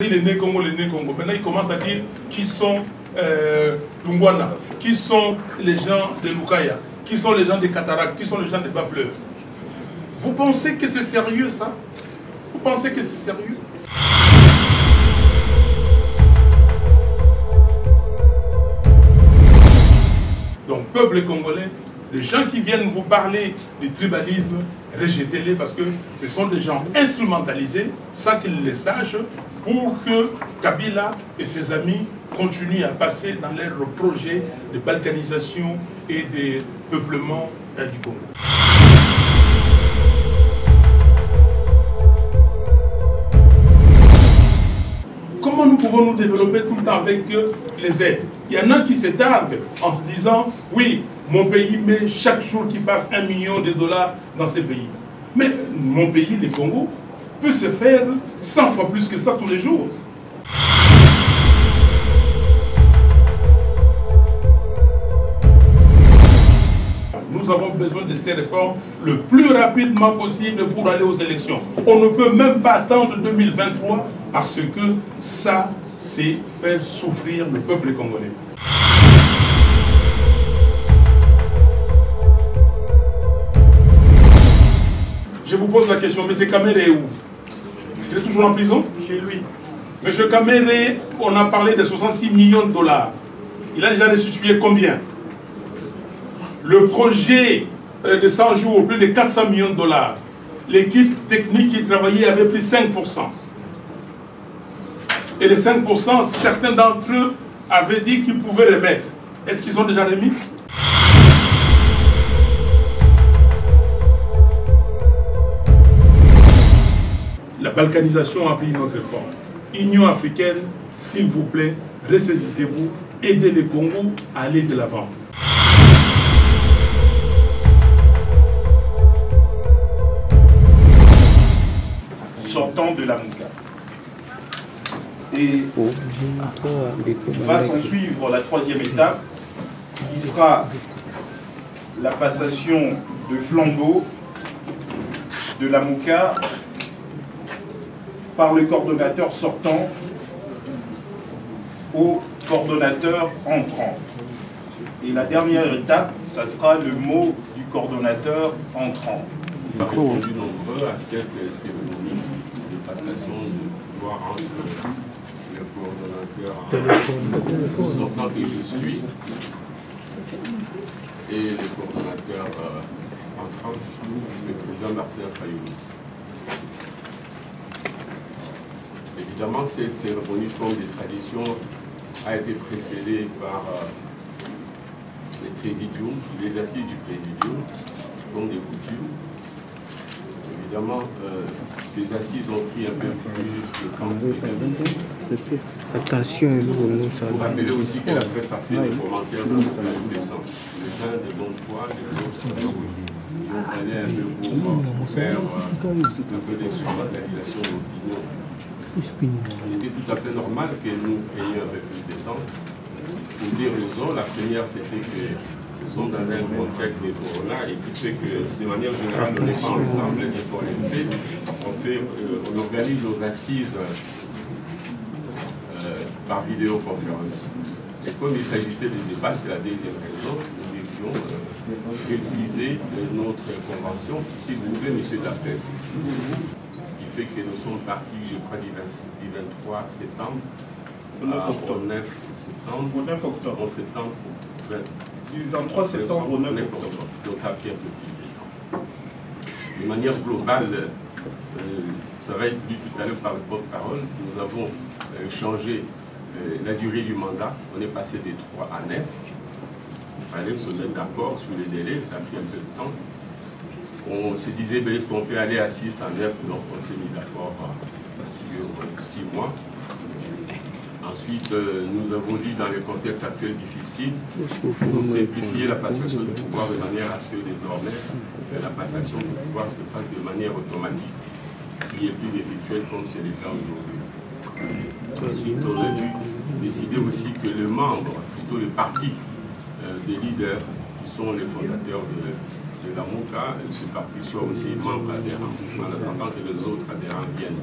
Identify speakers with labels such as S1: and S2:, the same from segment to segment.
S1: Il est né Congo, le né Congo. Maintenant, il commence à dire qui sont Lungwana, qui sont les gens de Lukaya, qui sont les gens des cataractes, qui sont les gens des bas-fleuves. Vous pensez que c'est sérieux, ça? Vous pensez que c'est sérieux? Donc, peuple congolais, les gens qui viennent vous parler du tribalisme, rejetez-les parce que ce sont des gens instrumentalisés sans qu'ils le sachent pour que Kabila et ses amis continuent à passer dans leurs projets de balkanisation et de peuplement du Congo. Comment nous pouvons nous développer tout le temps avec les aides? Il y en a qui s'étardent en se disant, oui, mon pays met chaque jour qui passe $1 million dans ces pays. Mais mon pays, le Congo, peut se faire 100 fois plus que ça tous les jours. Nous avons besoin de ces réformes le plus rapidement possible pour aller aux élections. On ne peut même pas attendre 2023 parce que ça, c'est faire souffrir le peuple congolais. Je vous pose la question, M. Kamere est où? Il est toujours en prison? Chez lui. M. Kamere, on a parlé de 66 millions de dollars. Il a déjà restitué combien? Le projet de 100 jours, plus de 400 millions de dollars. L'équipe technique qui travaillait avait pris 5%. Et les 5%, certains d'entre eux avaient dit qu'ils pouvaient remettre. Est-ce qu'ils ont déjà remis? La balkanisation a pris une autre forme. Union africaine, s'il vous plaît, ressaisissez-vous, aidez le Congo à aller de l'avant.
S2: Sortant de la Mouka. Et va s'en suivre la troisième étape, qui sera la passation de flambeau de la Mouka par le coordonnateur sortant au coordonnateur entrant. Et la dernière étape, ça sera le mot du coordonnateur entrant.
S3: Nous avons répondu nombreux à cette cérémonie de passation de pouvoir entre le coordonnateur sortant que je suis et le coordonnateur entrant, le président Martin Fayoulou. Évidemment, cette cérémonie, forme de tradition, a été précédée par les présidiums, les assises du présidium, comme des coutumes. Évidemment, ces assises ont pris un peu plus de temps.
S4: Attention,
S3: il faut rappeler aussi que la presse a fait des commentaires dans tous les sens. Les uns de bonne foi, les autres ils ont allé un peu pour faire un peu d'instrumentalisation de l'opinion. C'était tout à fait normal que nous prenions un peu plus de temps. Pour deux raisons. La première, c'était que nous sommes dans un contexte de corona et qui fait que, de manière générale, on n'est pas ensemble. Et pour les faits, on organise nos assises par vidéoconférence. Et comme il s'agissait des débats, c'est la deuxième raison, nous devions réviser notre convention, s'il vous plaît, monsieur de la presse. Ce qui fait que nous sommes partis, je crois, du 23 septembre au 9 septembre.
S2: Au 9 octobre.
S3: Au septembre.
S2: Du 23 septembre au 9 octobre.
S3: Donc ça a pris un peu plus de temps. De manière globale, ça va être dit tout à l'heure par le porte-parole, nous avons changé la durée du mandat. On est passé de 3 à 9. Il fallait se mettre d'accord sur les délais, ça a pris un peu de temps. On se disait, ben, est-ce qu'on peut aller à 6 à 9, donc on s'est mis d'accord sur 6 mois. Ensuite, nous avons dit dans le contexte actuel difficile, pour simplifier la passation du pouvoir de manière à ce que désormais la passation du pouvoir se fasse de manière automatique, qu'il n'y ait plus de rituels comme c'est le cas aujourd'hui. Ensuite, on a dû décider aussi que les membres, plutôt le parti des leaders, qui sont les fondateurs de la Mouka, ce parti soit aussi membre adhérent, en attendant que les autres adhérents viennent.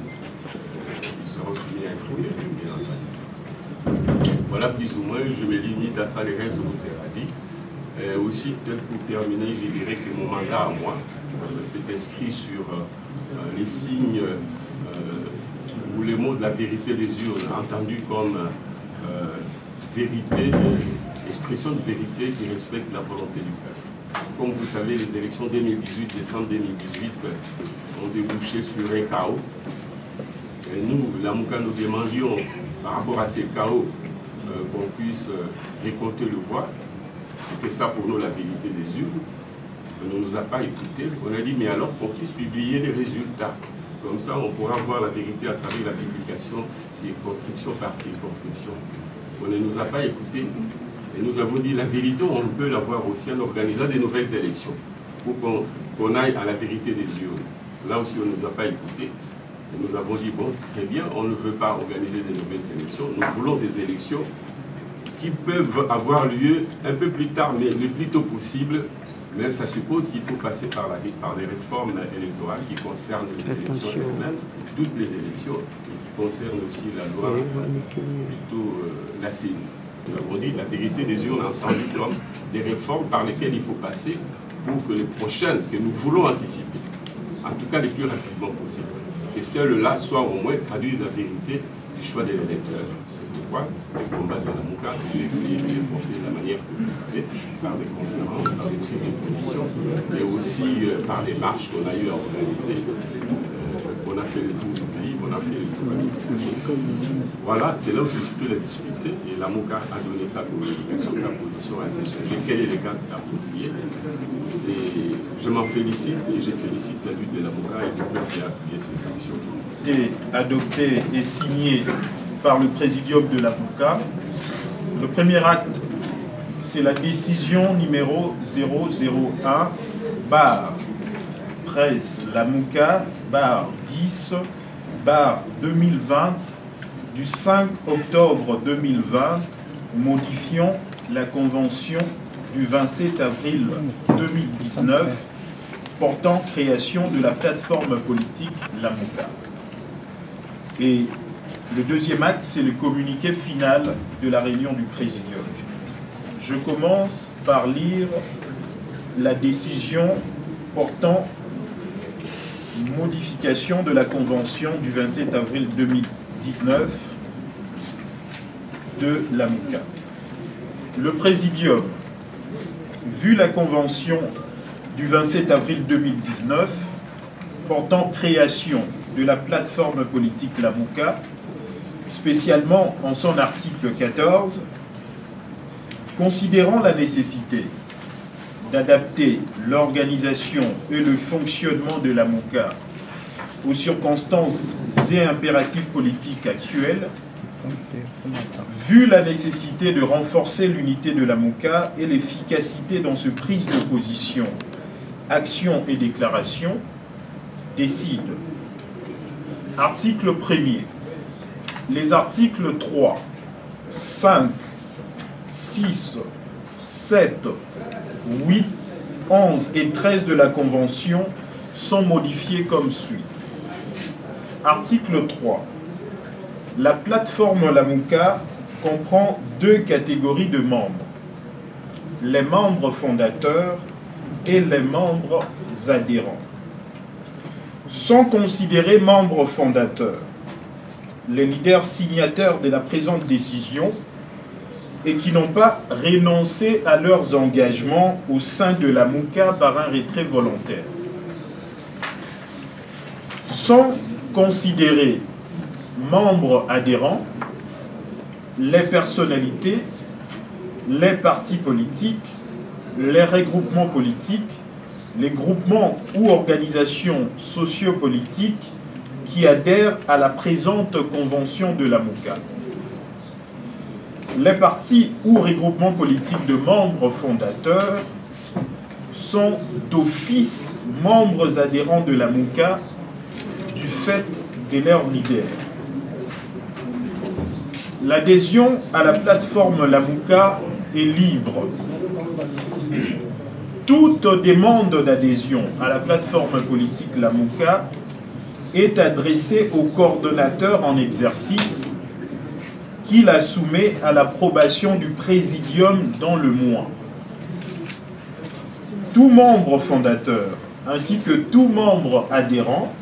S3: ils seront soumis à un critère, bien entendu. Voilà plus ou moins, je me limite à ça, les restes vous sera dit. Aussi, peut-être pour terminer, je dirais que mon mandat à moi s'est inscrit sur les signes ou les mots de la vérité des urnes, entendus comme vérité, expression de vérité qui respecte la volonté du peuple. Comme vous savez, les élections 2018, décembre 2018, ont débouché sur un chaos. Et nous, la Mouka, nous demandions, par rapport à ces chaos, qu'on puisse récolter le voix. C'était ça pour nous la vérité des urnes. On ne nous a pas écoutés. On a dit, mais alors qu'on puisse publier les résultats. Comme ça, on pourra voir la vérité à travers la publication, circonscription par circonscription. On ne nous a pas écoutés. Et nous avons dit, la vérité, on peut l'avoir aussi en organisant des nouvelles élections, pour qu'on aille à la vérité des urnes. Là aussi, on ne nous a pas écoutés. Et nous avons dit, bon, très bien, on ne veut pas organiser des nouvelles élections. Nous voulons des élections qui peuvent avoir lieu un peu plus tard, mais le plus tôt possible. Mais ça suppose qu'il faut passer par des réformes électorales qui concernent les élections elles-mêmes, toutes les élections, et qui concernent aussi la loi, plutôt la CENI. Nous avons dit la vérité des urnes entendu comme des réformes par lesquelles il faut passer pour que les prochaines que nous voulons anticiper, en tout cas les plus rapidement possible, que celles-là soient au moins traduites la vérité du choix de l'électeur. Les combats de la Mouka, j'ai essayé de les porter de la manière que vous savez, par des conférences, par des prises de position, mais aussi par les marches qu'on a eu à organiser. On a fait le tour du pays, on a fait le tour de l'Union. Voilà, c'est là où se situe la difficulté, et la Mouka a donné sa communication, sa position à ces sujets. Quel est le cadre approprié? Et je m'en félicite, et je félicite la lutte de la Mouka et du peuple qui a appuyé cette élection.
S2: Et adopté et signé par le présidium de la Mouka. Le premier acte, c'est la décision numéro 001 presse la Mouka 10 2020 du 5 octobre 2020 modifiant la convention du 27 avril 2019 portant création de la plateforme politique la Mouka. Et le deuxième acte, c'est le communiqué final de la réunion du présidium. Je commence par lire la décision portant modification de la convention du 27 avril 2019 de la Mouka. Le présidium, vu la convention du 27 avril 2019 portant création de la plateforme politique la Mouka, spécialement en son article 14, considérant la nécessité d'adapter l'organisation et le fonctionnement de la Mouka aux circonstances et impératifs politiques actuels, vu la nécessité de renforcer l'unité de la Mouka et l'efficacité dans ce prise de position, action et déclaration, décide. Article 1er. Les articles 3, 5, 6, 7, 8, 11 et 13 de la Convention sont modifiés comme suit. Article 3. La plateforme La Mouka comprend deux catégories de membres. Les membres fondateurs et les membres adhérents. Sont considérés membres fondateurs les leaders signataires de la présente décision et qui n'ont pas renoncé à leurs engagements au sein de la Mouka par un retrait volontaire. Sont considérés membres adhérents les personnalités, les partis politiques, les regroupements politiques, les groupements ou organisations sociopolitiques qui adhèrent à la présente convention de la Mouka. Les partis ou regroupements politiques de membres fondateurs sont d'office membres adhérents de la Mouka du fait de leur leader. L'adhésion à la plateforme La Mouka est libre. Toute demande d'adhésion à la plateforme politique La Mouka est adressée au coordonnateur en exercice qui la soumet à l'approbation du présidium dans le mois. Tout membre fondateur ainsi que tout membre adhérent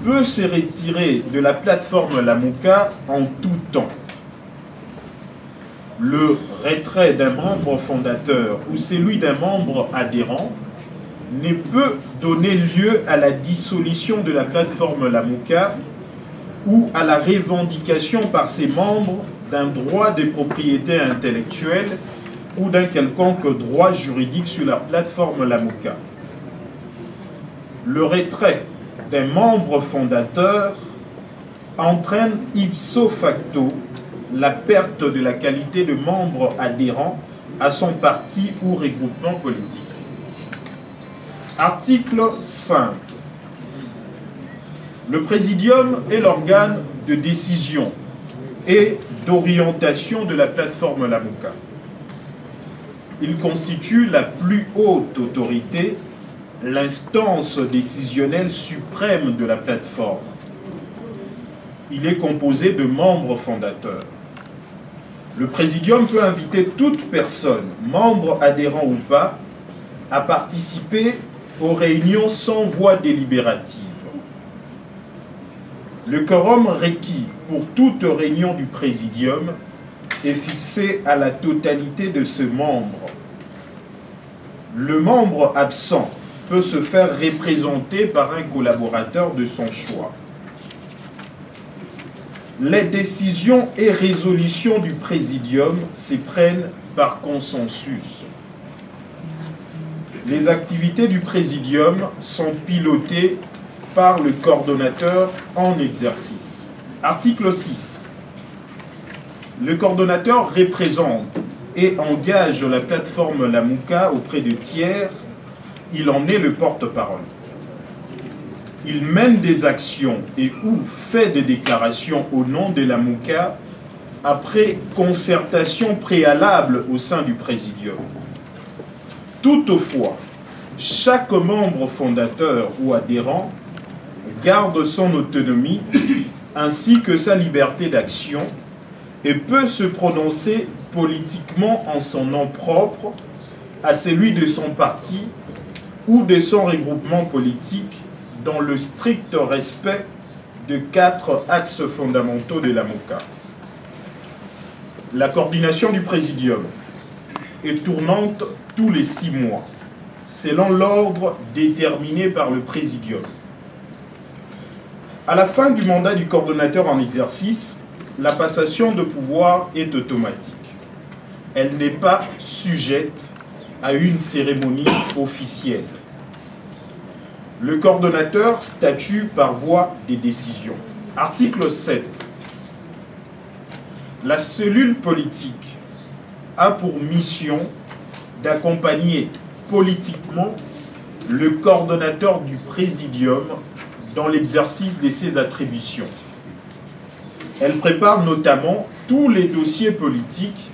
S2: peut se retirer de la plateforme Lamouka en tout temps. Le retrait d'un membre fondateur ou celui d'un membre adhérent ne peut donner lieu à la dissolution de la plateforme Lamouka ou à la revendication par ses membres d'un droit de propriété intellectuelle ou d'un quelconque droit juridique sur la plateforme Lamouka. Le retrait d'un membre fondateur entraîne ipso facto la perte de la qualité de membre adhérent à son parti ou regroupement politique. Article 5. Le présidium est l'organe de décision et d'orientation de la plateforme Lamouka. Il constitue la plus haute autorité, l'instance décisionnelle suprême de la plateforme. Il est composé de membres fondateurs. Le présidium peut inviter toute personne, membre adhérent ou pas, à participer aux réunions sans voix délibérative. Le quorum requis pour toute réunion du présidium est fixé à la totalité de ses membres. Le membre absent peut se faire représenter par un collaborateur de son choix. Les décisions et résolutions du présidium se prennent par consensus. Les activités du présidium sont pilotées par le coordonnateur en exercice. Article 6. Le coordonnateur représente et engage la plateforme Lamouka auprès de tiers. Il en est le porte-parole. Il mène des actions et ou fait des déclarations au nom de Lamouka après concertation préalable au sein du présidium. Toutefois, chaque membre fondateur ou adhérent garde son autonomie ainsi que sa liberté d'action et peut se prononcer politiquement en son nom propre, à celui de son parti ou de son regroupement politique dans le strict respect de 4 axes fondamentaux de Lamouka. La coordination du présidium est tournante tous les 6 mois, selon l'ordre déterminé par le présidium. À la fin du mandat du coordonnateur en exercice, la passation de pouvoir est automatique. Elle n'est pas sujette à une cérémonie officielle. Le coordonnateur statue par voie des décisions. Article 7. La cellule politique a pour mission d'accompagner politiquement le coordonnateur du présidium dans l'exercice de ses attributions. Elle prépare notamment tous les dossiers politiques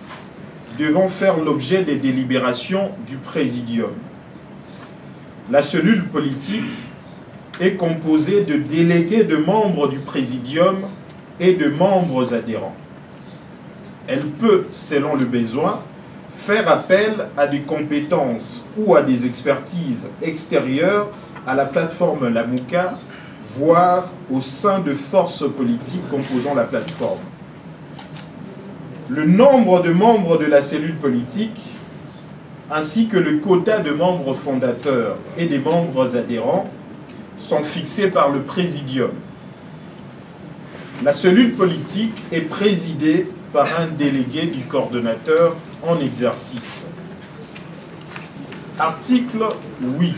S2: devant faire l'objet des délibérations du présidium. La cellule politique est composée de délégués de membres du présidium et de membres adhérents. Elle peut, selon le besoin, faire appel à des compétences ou à des expertises extérieures à la plateforme Lamouka, voire au sein de forces politiques composant la plateforme. Le nombre de membres de la cellule politique ainsi que le quota de membres fondateurs et des membres adhérents sont fixés par le présidium. La cellule politique est présidée par un délégué du coordonnateur en exercice. Article 8.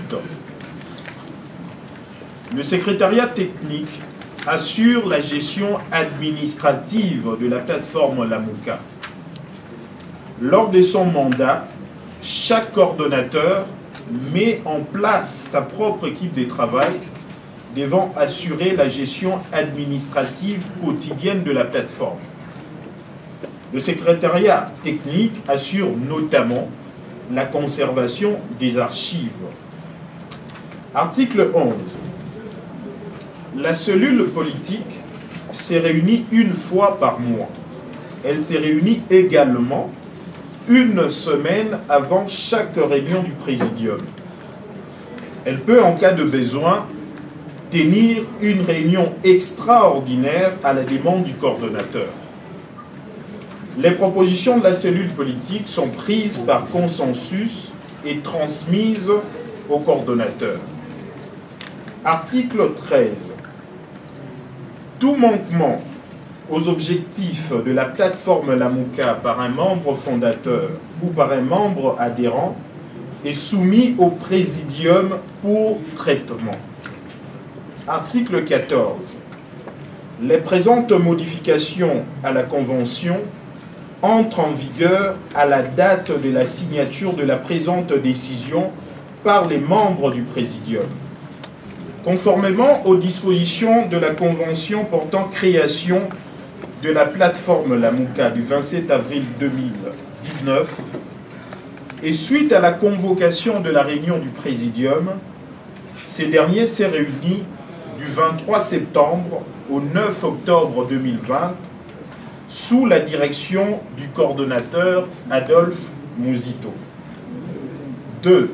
S2: Le secrétariat technique assure la gestion administrative de la plateforme Lamouka. Lors de son mandat, chaque coordonnateur met en place sa propre équipe de travail devant assurer la gestion administrative quotidienne de la plateforme. Le secrétariat technique assure notamment la conservation des archives. Article 11. La cellule politique s'est réunie une fois par mois. Elle s'est réunie également une semaine avant chaque réunion du présidium. Elle peut, en cas de besoin, tenir une réunion extraordinaire à la demande du coordonnateur. Les propositions de la cellule politique sont prises par consensus et transmises au coordonnateur. Article 13. Tout manquement aux objectifs de la plateforme Lamouka par un membre fondateur ou par un membre adhérent est soumis au présidium pour traitement. Article 14. Les présentes modifications à la Convention entrent en vigueur à la date de la signature de la présente décision par les membres du présidium. Conformément aux dispositions de la Convention portant création de la plateforme Lamouka du 27 avril 2019, et suite à la convocation de la réunion du présidium, ces derniers s'est réuni du 23 septembre au 9 octobre 2020 sous la direction du coordonnateur Adolphe Mouzito. 2.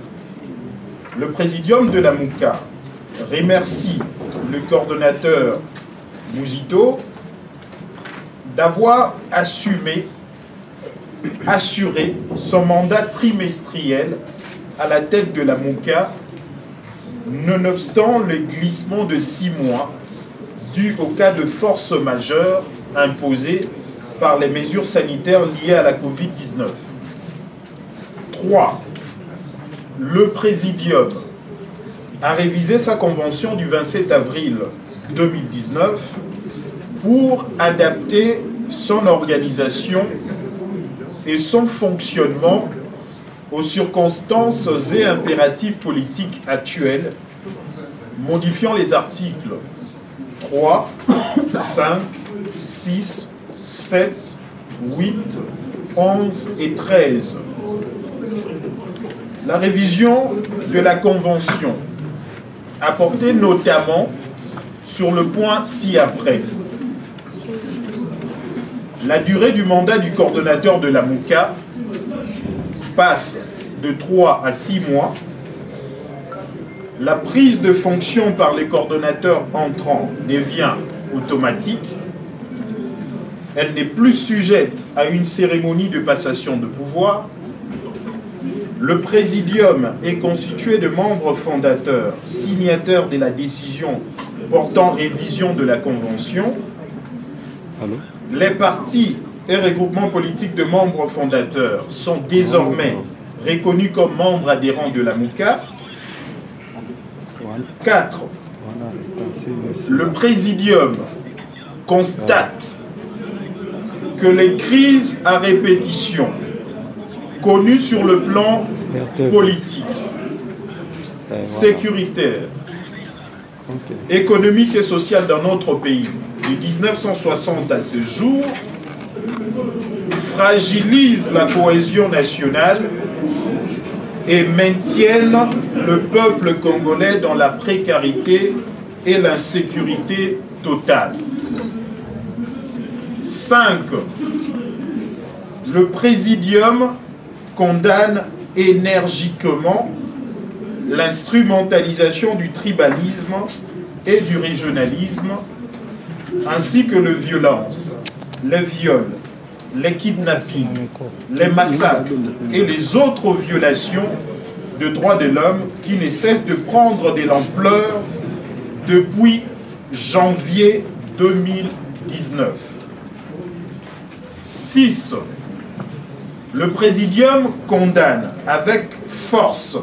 S2: Le présidium de Lamouka remercie le coordonnateur Mouzito d'avoir assuré son mandat trimestriel à la tête de Lamouka, nonobstant le glissement de 6 mois dû au cas de force majeure imposé par les mesures sanitaires liées à la Covid-19. 3. Le présidium a révisé sa convention du 27 avril 2019 pour adapter son organisation et son fonctionnement aux circonstances et impératifs politiques actuels, modifiant les articles 3, 5, 6, 7, 8, 11 et 13. La révision de la Convention a porté notamment sur le point ci-après. La durée du mandat du coordonnateur de Lamouka passe de 3 à 6 mois. La prise de fonction par les coordonnateurs entrants devient automatique. Elle n'est plus sujette à une cérémonie de passation de pouvoir. Le présidium est constitué de membres fondateurs, signataires de la décision portant révision de la Convention. Les partis et regroupements politiques de membres fondateurs sont désormais reconnus comme membres adhérents de Lamouka. 4. Le présidium constate que les crises à répétition connues sur le plan politique, sécuritaire, économique et social dans notre pays de 1960 à ce jour fragilisent la cohésion nationale et maintiennent le peuple congolais dans la précarité et l'insécurité totale. 5. Le présidium condamne énergiquement l'instrumentalisation du tribalisme et du régionalisme, ainsi que les violences, les viols, les kidnappings, les massacres et les autres violations de droits de l'homme qui ne cessent de prendre de l'ampleur depuis janvier 2019. 6. Le présidium condamne avec force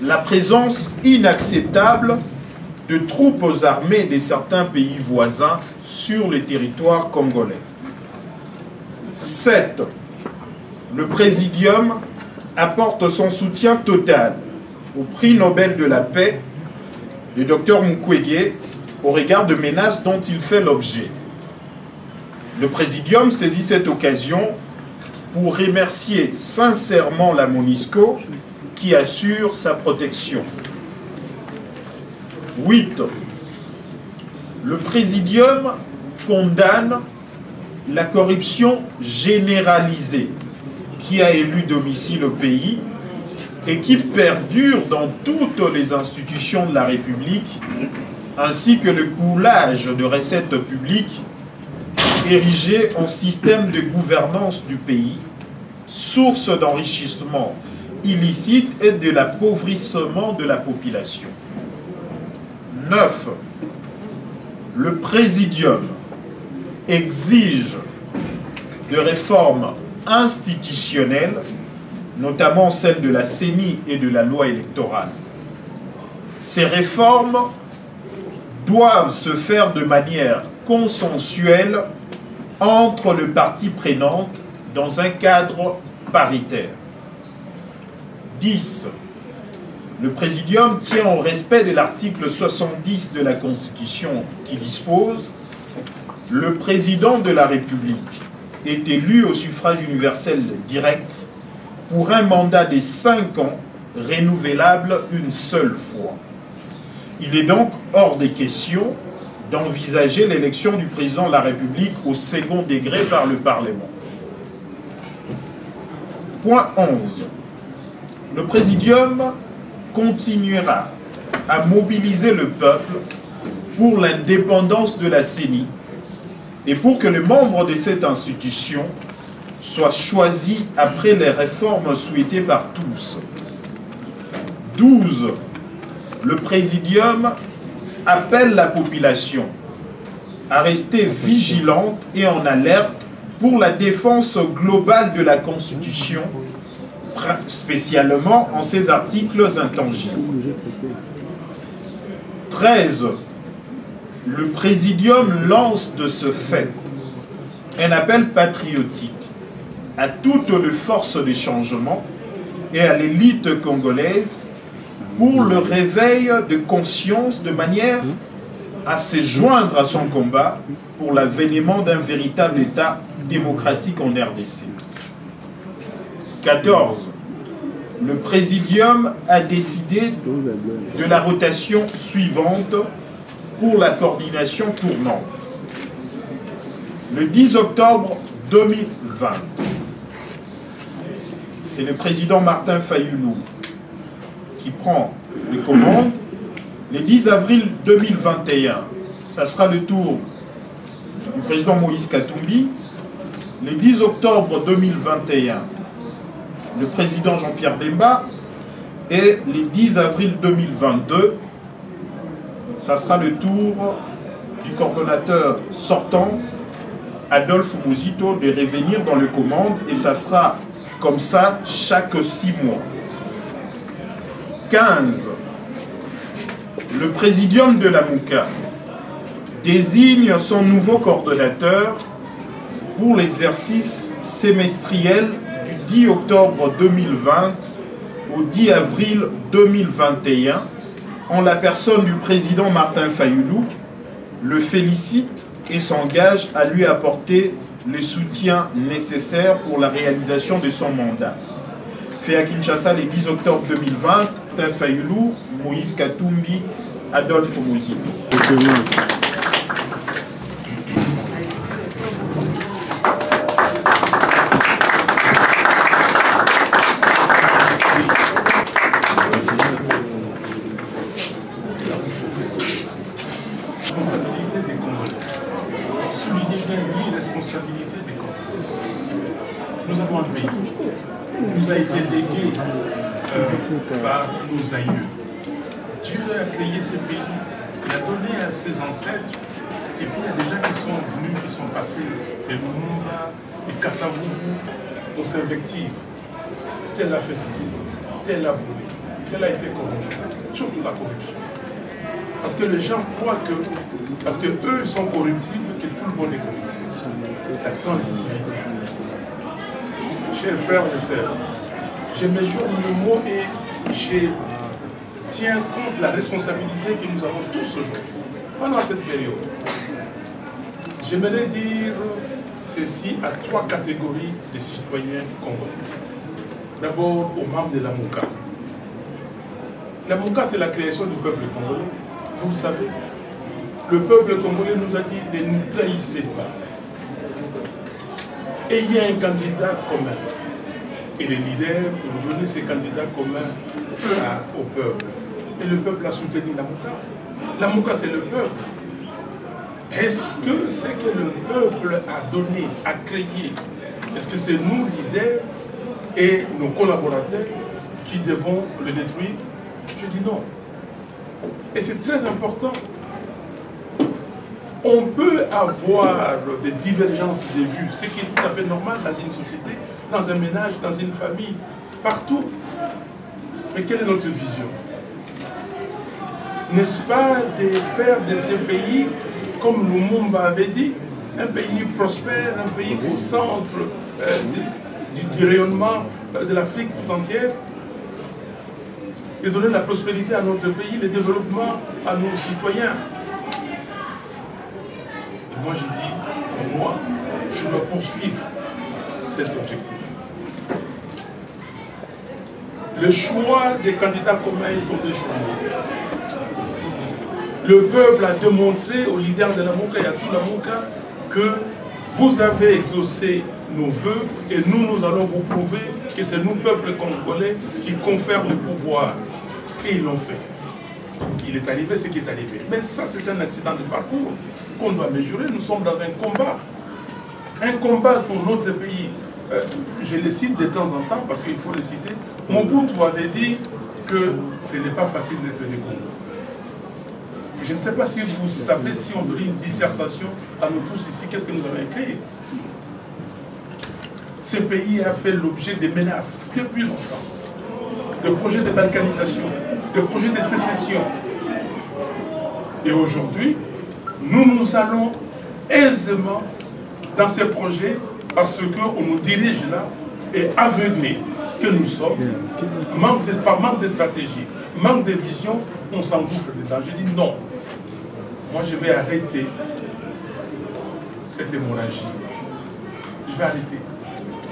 S2: la présence inacceptable de troupes armées de certains pays voisins sur le territoire congolais. 7. Le présidium apporte son soutien total au prix Nobel de la paix du Dr Mukwege au regard de menaces dont il fait l'objet. Le présidium saisit cette occasion pour remercier sincèrement la MONUSCO qui assure sa protection. 8. Le Présidium condamne la corruption généralisée qui a élu domicile au pays et qui perdure dans toutes les institutions de la République, ainsi que le coulage de recettes publiques érigé en système de gouvernance du pays, source d'enrichissement illicite et de l'appauvrissement de la population. 9. Le Présidium exige de réformes institutionnelles, notamment celles de la CENI et de la loi électorale. Ces réformes doivent se faire de manière consensuelle entre les parties prenantes dans un cadre paritaire. 10. Le Présidium tient au respect de l'article 70 de la Constitution qui dispose « Le Président de la République est élu au suffrage universel direct pour un mandat de 5 ans renouvelable une seule fois. » Il est donc hors des questions d'envisager l'élection du Président de la République au second degré par le Parlement. Point 11. Le Présidium continuera à mobiliser le peuple pour l'indépendance de la CENI et pour que les membres de cette institution soient choisis après les réformes souhaitées par tous. 12. Le Présidium appelle la population à rester vigilante et en alerte pour la défense globale de la Constitution, spécialement en ses articles intangibles. 13. Le Présidium lance de ce fait un appel patriotique à toutes les forces de changement et à l'élite congolaise pour le réveil de conscience de manière à se joindre à son combat pour l'avènement d'un véritable État démocratique en RDC. 14. Le Présidium a décidé de la rotation suivante pour la coordination tournante. Le 10 octobre 2020, c'est le président Martin Fayulu qui prend les commandes. Le 10 avril 2021, ça sera le tour du président Moïse Katumbi. Le 10 octobre 2021, le président Jean-Pierre Bemba. Et le 10 avril 2022, ça sera le tour du coordonnateur sortant, Adolphe Mouzito, de revenir dans les commandes. Et ça sera comme ça chaque 6 mois. 15. Le Présidium de la Mouka désigne son nouveau coordonnateur pour l'exercice semestriel du 10 octobre 2020 au 10 avril 2021 en la personne du président Martin Fayulu, le félicite et s'engage à lui apporter le soutien nécessaire pour la réalisation de son mandat. Fait à Kinshasa le 10 octobre 2020, Martin Fayulu, Moïse Katumbi, Adolphe Mouzito.
S1: Responsabilité des Congolais. Souligner bien l'irresponsabilité des Congolais. Nous avons un pays qui nous a été légué par nos aïeux. Dieu a créé ce pays, il a donné à ses ancêtres, et puis il y a des gens qui sont venus, qui sont passés, les Lumumba, les Kassavubu, on s'invective. Tel a fait ceci, tel a volé, tel a été corrompu, surtout la corruption. Parce que les gens croient que, parce que eux ils sont corruptibles, que tout le monde est corruptible. La transitivité. Chers frères et sœurs, je mesure le mot et je tiens compte de la responsabilité que nous avons tous aujourd'hui, pendant cette période. J'aimerais dire ceci à 3 catégories de citoyens congolais. D'abord, aux membres de la Mouka. La Mouka, c'est la création du peuple congolais. Vous le savez. Le peuple congolais nous a dit ne nous trahissez pas. Ayez un candidat commun. Et les leaders ont donné ces candidats communs au peuple. Et le peuple a soutenu Lamouka. Lamouka, c'est le peuple. Est-ce que c'est que le peuple a donné, a créé? Est-ce que c'est nous, leaders, et nos collaborateurs qui devons le détruire? Je dis non. Et c'est très important. On peut avoir des divergences de vues, ce qui est tout à fait normal dans une société, dans un ménage, dans une famille, partout. Mais quelle est notre vision? N'est-ce pas de faire de ces pays, comme Lumumba avait dit, un pays prospère, un pays au centre du rayonnement de l'Afrique tout entière, et donner la prospérité à notre pays, le développement à nos citoyens. Et moi, je dis, pour moi, je dois poursuivre cet objectif. Le choix des candidats communs est tombé sur nous. Le peuple a démontré aux leaders de Lamouka et à tout Lamouka que vous avez exaucé nos vœux et nous allons vous prouver que c'est nous, peuple congolais, qui confèrent le pouvoir. Et ils l'ont fait. Il est arrivé ce qui est arrivé. Mais ça, c'est un accident de parcours qu'on doit mesurer. Nous sommes dans un combat. Un combat pour notre pays. Je les cite de temps en temps parce qu'il faut les citer. Mobutu avait dit que ce n'est pas facile d'être des Congos. Je ne sais pas si vous savez, si on donne une dissertation à nous tous ici, qu'est-ce que nous avons écrit? Ce pays a fait l'objet de menaces depuis longtemps. De projets de balkanisation, de projets de sécession. Et aujourd'hui, nous allons aisément dans ces projets parce qu'on nous dirige là et aveuglés que nous sommes, par manque de stratégie, manque de vision, on s'engouffre dedans. Je dis non. Moi, je vais arrêter cette hémorragie. Je vais arrêter.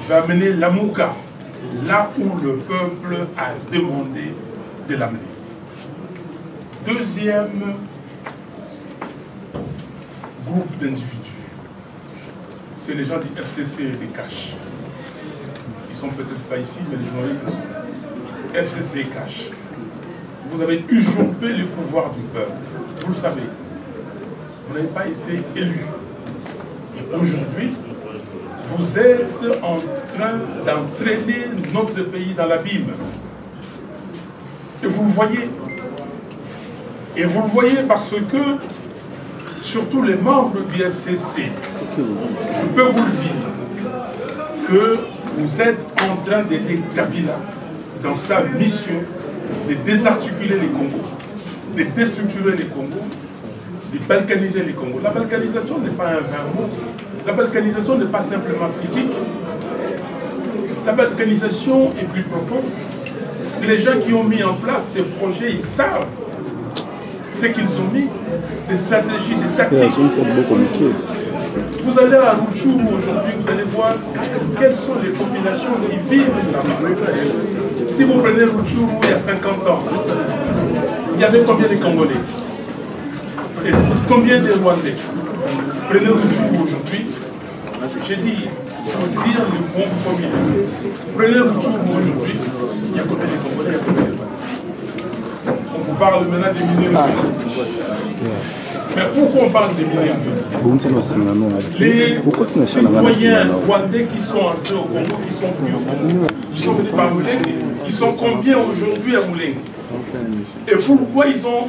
S1: Je vais amener Lamouka là où le peuple a demandé de l'amener. Deuxième groupe d'individus, c'est les gens du FCC et des CACH. Ils ne sont peut-être pas ici, mais les journalistes sont là. FCC et CACH. Vous avez usurpé le pouvoir du peuple. Vous le savez. Vous n'avez pas été élu. Et aujourd'hui, vous êtes en train d'entraîner notre pays dans l'abîme. Et vous le voyez. Et vous le voyez parce que, surtout les membres du FCC, je peux vous le dire, que vous êtes en train d'aider Kabila dans sa mission de désarticuler les Congos, de déstructurer les Congos, de balkaniser les Congos. La balkanisation n'est pas un vain mot. La balkanisation n'est pas simplement physique. La balkanisation est plus profonde. Les gens qui ont mis en place ces projets, ils savent ce qu'ils ont mis, des stratégies, des tactiques. Vous allez à Rutshuru aujourd'hui, vous allez voir quelles sont les populations qui vivent là-bas. Si vous prenez Rutshuru il y a 50 ans, il y avait combien de Congolais? Et combien de Rwandais? Prenez Rutshuru aujourd'hui, j'ai dit, il faut dire le bon comme il est. Prenez Rutshuru aujourd'hui, il y a combien de Congolais, il y a combien de Rwandais? On vous parle maintenant des milliers de Congolais. Mais pourquoi on parle des milliers de Les citoyens rwandais qui sont entrés au Congo, qui sont venus au Congo, qui sont venus par Moulengue, ils sont combien aujourd'hui à Moulengue? Et pourquoi ils sont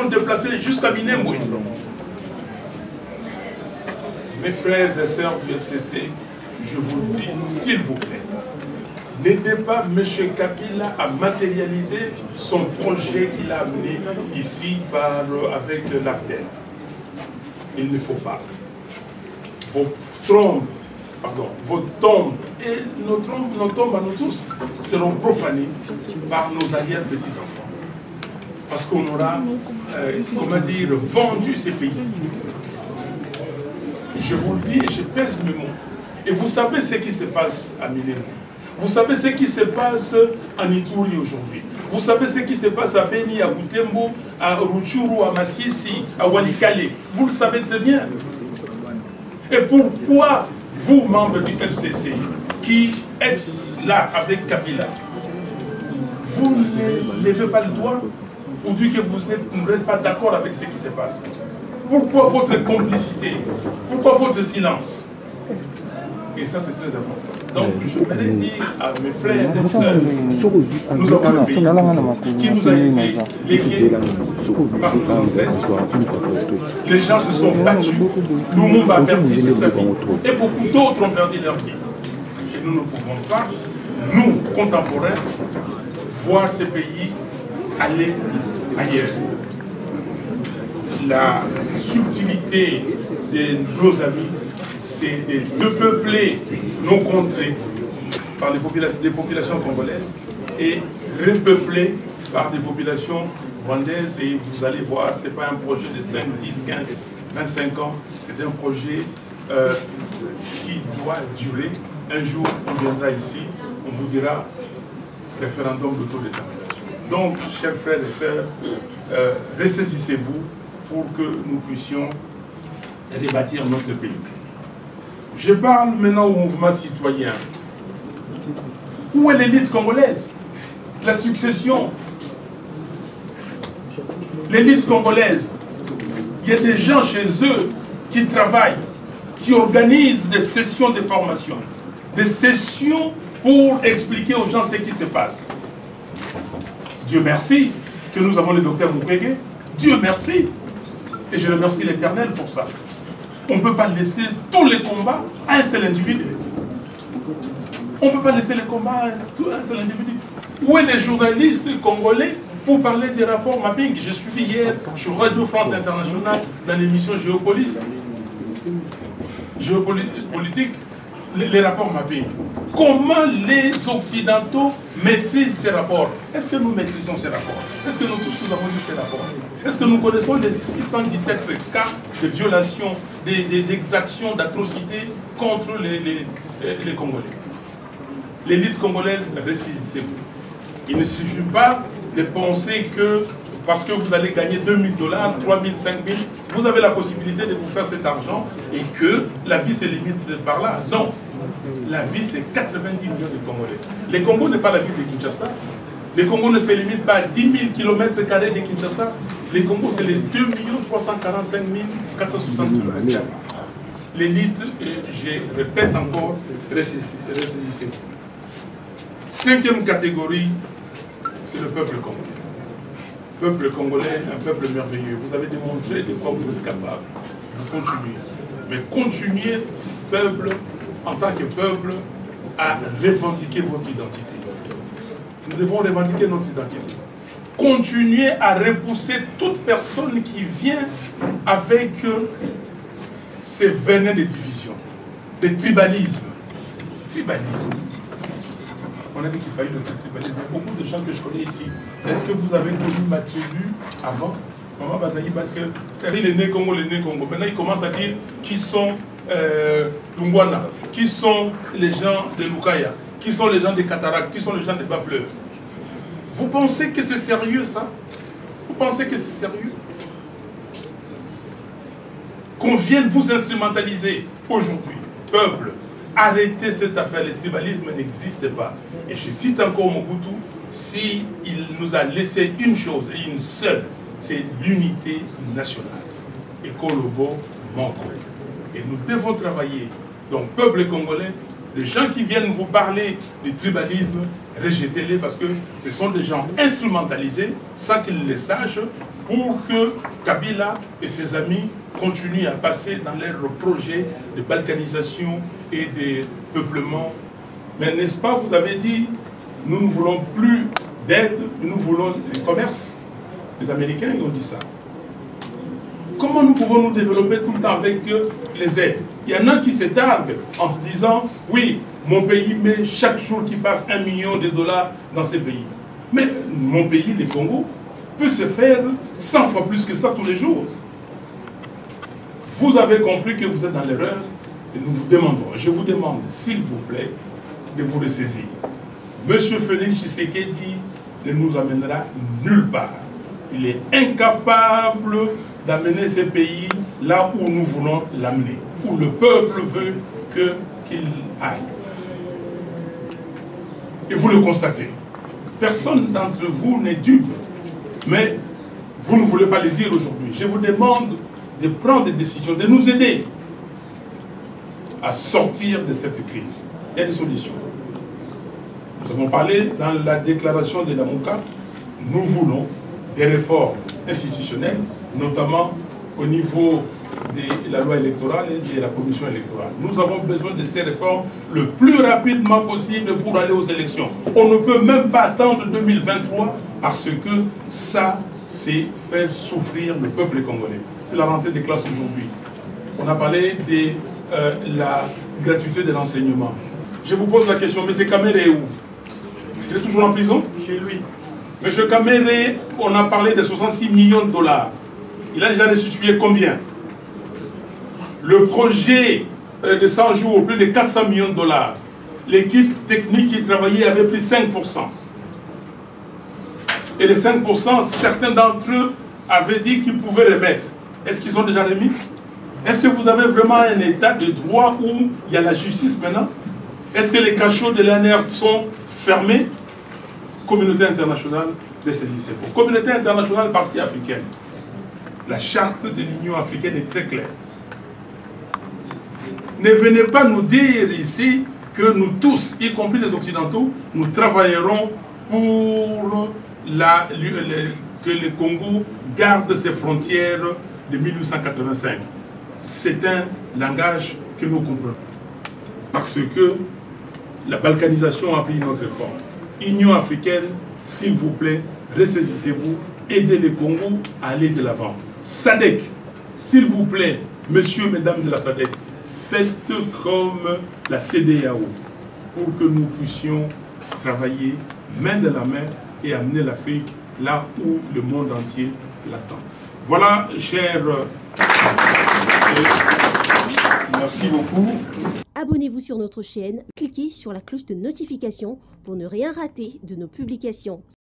S1: déplacés jusqu'à Minembwe? Mes frères et sœurs du FCC, je vous le dis, s'il vous plaît, n'aidez pas M. Kabila à matérialiser son projet qu'il a amené ici avec l'AFDEL. Il ne faut pas. Vos tombes et nos tombes à nous tous seront profanées par nos arrière-petits-enfants. Parce qu'on aura, comment dire, vendu ces pays. Je vous le dis et je pèse mes mots. Et vous savez ce qui se passe à Minembwe. Vous savez ce qui se passe en Ituri aujourd'hui. Vous savez ce qui se passe à Beni, à Butembo, à Rutshuru, à Masisi, à Walikale. Vous le savez très bien. Et pourquoi vous, membres du FCC, qui êtes là avec Kabila, vous ne levez pas le doigt pour dire que vous n'êtes pas d'accord avec ce qui se passe? Pourquoi votre complicité? Pourquoi votre silence? Et ça, c'est très important. Donc, je voudrais dire à mes frères et sœurs, nous avons un pays qui nous a été légué par nos ancêtres. Les gens se sont battus. Lumumba a perdu sa vie. Et beaucoup d'autres ont perdu leur vie. Et nous ne pouvons pas, nous, contemporains, voir ces pays aller ailleurs. La subtilité de nos amis, c'est de peupler nos contrées par des populations congolaises et repeupler par des populations rwandaises. Et vous allez voir, ce n'est pas un projet de 5, 10, 15, 25 ans, c'est un projet qui doit durer. Un jour, on viendra ici, on vous dira référendum d'autodétermination. Donc, chers frères et sœurs, ressaisissez-vous pour que nous puissions rebâtir notre pays. Je parle maintenant au mouvement citoyen. Où est l'élite congolaise? La succession. L'élite congolaise. Il y a des gens chez eux qui travaillent, qui organisent des sessions de formation, des sessions pour expliquer aux gens ce qui se passe. Dieu merci que nous avons le docteur Mukwege. Dieu merci. Et je remercie l'Éternel pour ça. On ne peut pas laisser tous les combats à un seul individu. On ne peut pas laisser les combats à un seul individu. Où est les journalistes congolais pour parler des rapports mapping? J'ai suivi hier sur Radio France Internationale dans l'émission Géopolitique, les rapports mapping. Comment les Occidentaux maîtrisent ces rapports? Est-ce que nous maîtrisons ces rapports? Est-ce que nous tous nous avons lu ces rapports? Est-ce que nous connaissons les 617 cas de violations, d'exactions, d'atrocités contre les Congolais? L'élite congolaise, ressaisissez-vous. Il ne suffit pas de penser que parce que vous allez gagner 2000 $, 3000, 5000, vous avez la possibilité de vous faire cet argent et que la vie se limite par là. Non. La vie, c'est 90 millions de Congolais. Les Congo n'est pas la ville de Kinshasa. Les Congo ne se limitent pas à 10 000 km² de Kinshasa. Les Congo, c'est les 2 345 460 km². L'élite, je répète encore, ressaisissez-vous. Cinquième catégorie, c'est le peuple congolais. Peuple congolais, un peuple merveilleux. Vous avez démontré de quoi vous êtes capable. Vous continuez. Mais continuez, ce peuple, en tant que peuple, à revendiquer votre identité. Nous devons revendiquer notre identité. Continuez à repousser toute personne qui vient avec ces venins de division, de tribalisme. Tribalisme. On a dit qu'il fallait le tribalisme. Il y a beaucoup de gens que je connais ici. Est-ce que vous avez connu ma tribu avant? Maman Bazaï, parce que il est né Congo, il est né Congo. Maintenant, il commence à dire qui sont Lungwana, qui sont les gens de Lukaya, qui sont les gens des cataractes, qui sont les gens des bas-fleuves. Vous pensez que c'est sérieux, ça? Vous pensez que c'est sérieux? Qu'on vienne vous instrumentaliser aujourd'hui, peuple, arrêtez cette affaire, le tribalisme n'existe pas. Et je cite encore Mobutu, s'il nous a laissé une chose, et une seule, c'est l'unité nationale. Et Kolobo manque. Et nous devons travailler. Donc, peuple congolais, les gens qui viennent vous parler du tribalisme, rejetez-les parce que ce sont des gens instrumentalisés sans qu'ils le sachent pour que Kabila et ses amis continuent à passer dans leurs projets de balkanisation et de peuplement. Mais n'est-ce pas, vous avez dit, nous ne voulons plus d'aide, nous voulons du commerce. Les Américains ils ont dit ça. Comment nous pouvons nous développer tout le temps avec les aides? Il y en a qui se targuent en se disant, oui, mon pays met chaque jour qui passe $1 million dans ces pays. Mais mon pays, le Congo, peut se faire 100 fois plus que ça tous les jours. Vous avez compris que vous êtes dans l'erreur et nous vous demandons, je vous demande, s'il vous plaît, de vous ressaisir. M. Félix Tshisekedi ne nous amènera nulle part. Il est incapable d'amener ce pays là où nous voulons l'amener, où le peuple veut qu'il aille. Et vous le constatez. Personne d'entre vous n'est dupe, mais vous ne voulez pas le dire aujourd'hui. Je vous demande de prendre des décisions, de nous aider à sortir de cette crise. Il y a des solutions. Nous avons parlé dans la déclaration de la MOUCA, nous voulons des réformes institutionnelles, notamment au niveau de la loi électorale et de la commission électorale. Nous avons besoin de ces réformes le plus rapidement possible pour aller aux élections. On ne peut même pas attendre 2023 parce que ça, c'est faire souffrir le peuple congolais. C'est la rentrée des classes aujourd'hui. On a parlé de la gratuité de l'enseignement. Je vous pose la question, M. Kamere est où? Il est toujours en prison?
S4: Chez lui.
S1: M. Kamere, on a parlé de 66 millions de dollars. Il a déjà restitué combien? Le projet de 100 jours, plus de 400 millions de dollars. L'équipe technique qui travaillait avait pris 5%. Et les 5%, certains d'entre eux avaient dit qu'ils pouvaient remettre. Est-ce qu'ils ont déjà remis? Est-ce que vous avez vraiment un état de droit où il y a la justice maintenant? Est-ce que les cachots de l'ANR sont fermés? Communauté internationale, c'est faux. Communauté internationale, partie africaine. La charte de l'Union africaine est très claire. Ne venez pas nous dire ici que nous tous, y compris les Occidentaux, nous travaillerons pour que le Congo garde ses frontières de 1885. C'est un langage que nous comprenons. Parce que la balkanisation a pris notre forme. Union africaine, s'il vous plaît, ressaisissez-vous, aidez le Congo à aller de l'avant. SADC, s'il vous plaît, messieurs, mesdames de la SADC, faites comme la CEDEAO pour que nous puissions travailler main dans la main et amener l'Afrique là où le monde entier l'attend. Voilà, chers...
S2: Merci beaucoup.
S5: Abonnez-vous sur notre chaîne, cliquez sur la cloche de notification pour ne rien rater de nos publications.